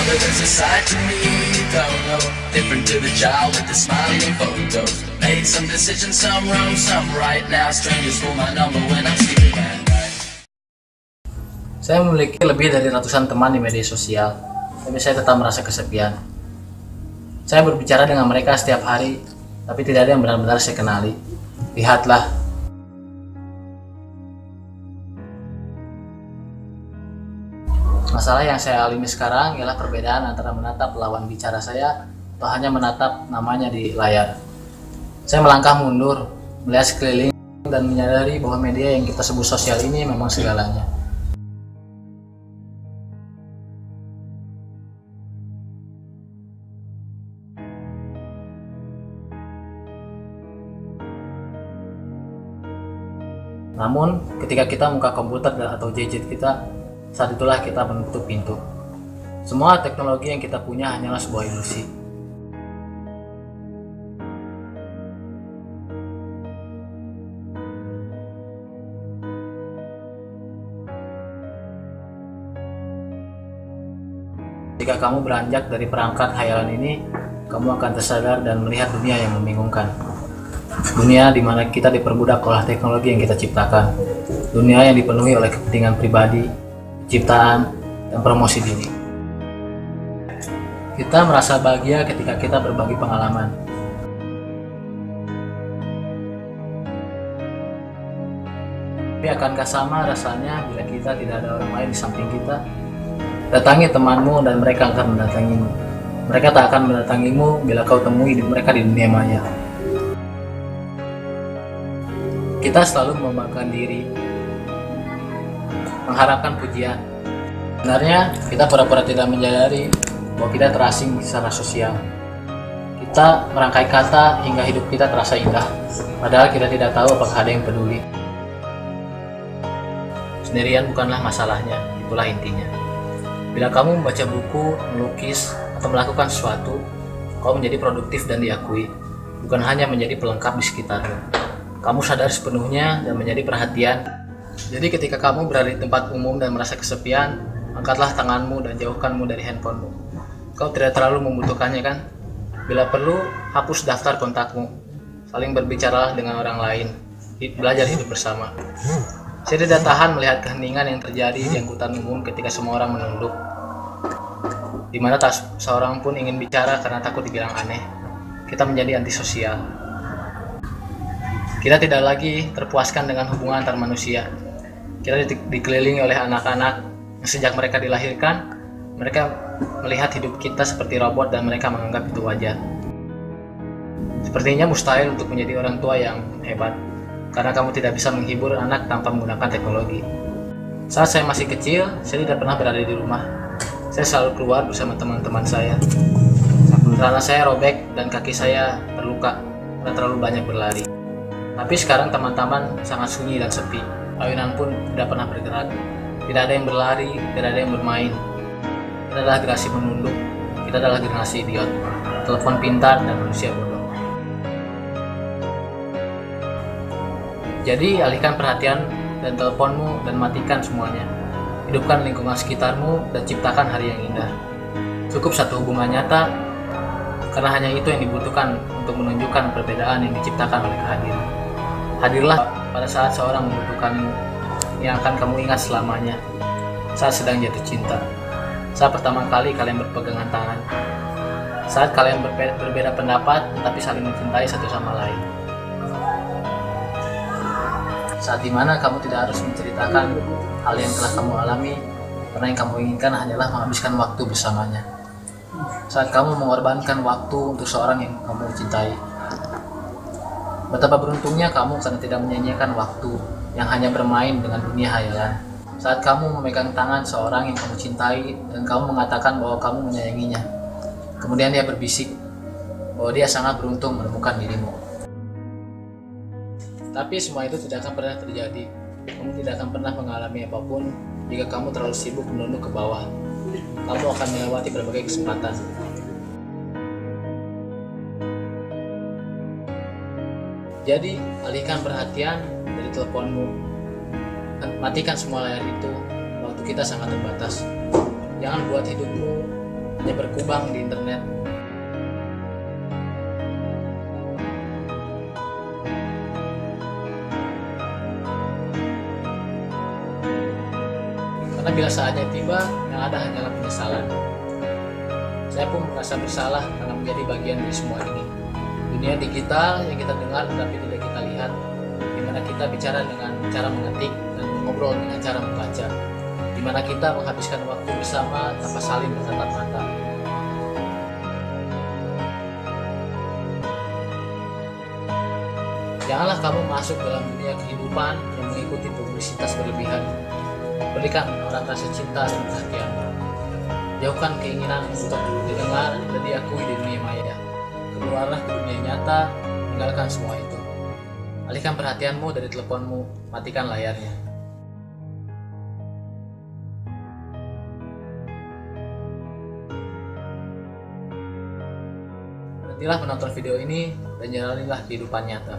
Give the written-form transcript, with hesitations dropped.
but there's a side to me you don't know. Different to the child with the smiling photos. Made some decisions, some wrong, some right. Now strangers call my number when I'm sleeping at night. Saya memiliki lebih dari ratusan teman di media sosial, tapi saya tetap merasa kesepian. Saya berbicara dengan mereka setiap hari, tapi tidak ada yang benar-benar saya kenali. Lihatlah. Masalah yang saya alami sekarang ialah perbedaan antara menatap lawan bicara saya atau hanya menatap namanya di layar. Saya melangkah mundur, melihat sekeliling dan menyadari bahwa media yang kita sebut sosial ini memang segalanya. Namun, ketika kita buka komputer atau gadget kita, saat itulah kita menutup pintu. Semua teknologi yang kita punya hanyalah sebuah ilusi. Jika kamu beranjak dari perangkat khayalan ini, kamu akan tersadar dan melihat dunia yang membingungkan. Dunia di mana kita diperbudak oleh teknologi yang kita ciptakan. Dunia yang dipenuhi oleh kepentingan pribadi, ciptaan, dan promosi diri. Kita merasa bahagia ketika kita berbagi pengalaman. Tapi akankah sama rasanya bila kita tidak ada orang lain di samping kita? Datangi temanmu dan mereka akan mendatangimu. Mereka tak akan mendatangimu bila kau temui mereka di dunia maya. Kita selalu membanggakan diri, mengharapkan pujian. Sebenarnya kita pura-pura tidak menyadari bahwa kita terasing secara sosial. Kita merangkai kata hingga hidup kita terasa indah, padahal kita tidak tahu apakah ada yang peduli. Sendirian bukanlah masalahnya, itulah intinya. Bila kamu membaca buku, melukis, atau melakukan sesuatu, kau menjadi produktif dan diakui, bukan hanya menjadi pelengkap di sekitarmu. Kamu sadar sepenuhnya dan menjadi perhatian. Jadi ketika kamu berada di tempat umum dan merasa kesepian, angkatlah tanganmu dan jauhkanmu dari handphonemu. Kau tidak terlalu membutuhkannya kan? Bila perlu, hapus daftar kontakmu. Saling berbicaralah dengan orang lain. Belajar hidup bersama. Saya tidak tahan melihat keheningan yang terjadi di angkutan umum ketika semua orang menunduk. Di mana tak seorang pun ingin bicara karena takut dibilang aneh. Kita menjadi antisosial. Kita tidak lagi terpuaskan dengan hubungan antar manusia. Kita dikelilingi oleh anak-anak yang sejak mereka dilahirkan, mereka melihat hidup kita seperti robot dan mereka menganggap itu wajar. Sepertinya mustahil untuk menjadi orang tua yang hebat, karena kamu tidak bisa menghibur anak tanpa menggunakan teknologi. Saat saya masih kecil, saya tidak pernah berada di rumah. Saya selalu keluar bersama teman-teman saya. Karena saya robek dan kaki saya terluka karena terlalu banyak berlari. Tapi sekarang teman-teman sangat sunyi dan sepi. Ayunan pun tidak pernah bergerak. Tidak ada yang berlari, tidak ada yang bermain. Kita adalah generasi menunduk. Kita adalah generasi idiot. Telepon pintar dan manusia bodoh. Jadi alihkan perhatian dan teleponmu dan matikan semuanya. Hidupkan lingkungan sekitarmu dan ciptakan hari yang indah. Cukup satu hubungan nyata, karena hanya itu yang dibutuhkan untuk menunjukkan perbedaan yang diciptakan oleh kehadiran. Hadirlah pada saat seorang membutuhkanmu, yang akan kamu ingat selamanya. Saat sedang jatuh cinta, saat pertama kali kalian berpegangan tangan, saat kalian berbeda pendapat tetapi saling mencintai satu sama lain. Saat dimana kamu tidak harus menceritakan hal yang telah kamu alami, karena yang kamu inginkan hanyalah menghabiskan waktu bersamanya. Saat kamu mengorbankan waktu untuk seorang yang kamu cintai. Betapa beruntungnya kamu karena tidak menyia-nyiakan waktu yang hanya bermain dengan dunia hayalan. Saat kamu memegang tangan seorang yang kamu cintai dan kamu mengatakan bahwa kamu menyayanginya. Kemudian dia berbisik bahwa dia sangat beruntung menemukan dirimu. Tapi semua itu tidak akan pernah terjadi. Kamu tidak akan pernah mengalami apapun jika kamu terlalu sibuk menunduk ke bawah. Kamu akan melewati berbagai kesempatan. Jadi, alihkan perhatian dari teleponmu. Matikan semua layar itu. Waktu kita sangat terbatas. Jangan buat hidupmu hanya berkubang di internet. Karena bila saatnya tiba, yang ada hanyalah penyesalan. Saya pun merasa bersalah karena menjadi bagian dari semua ini. Dunia digital yang kita dengar tetapi tidak kita lihat, di mana kita bicara dengan cara mengetik dan mengobrol dengan cara membaca, di mana kita menghabiskan waktu bersama tanpa saling bertatap mata. Janganlah kamu masuk dalam dunia kehidupan yang mengikuti publisitas berlebihan. Berikan orang rasa cinta dan perhatianmu. Jauhkan keinginan untuk didengar dan diakui di dunia maya. Keluarlah ke dunia nyata, tinggalkan semua itu. Alihkan perhatianmu dari teleponmu, matikan layarnya. Berhentilah menonton video ini dan jalanilah kehidupan nyata.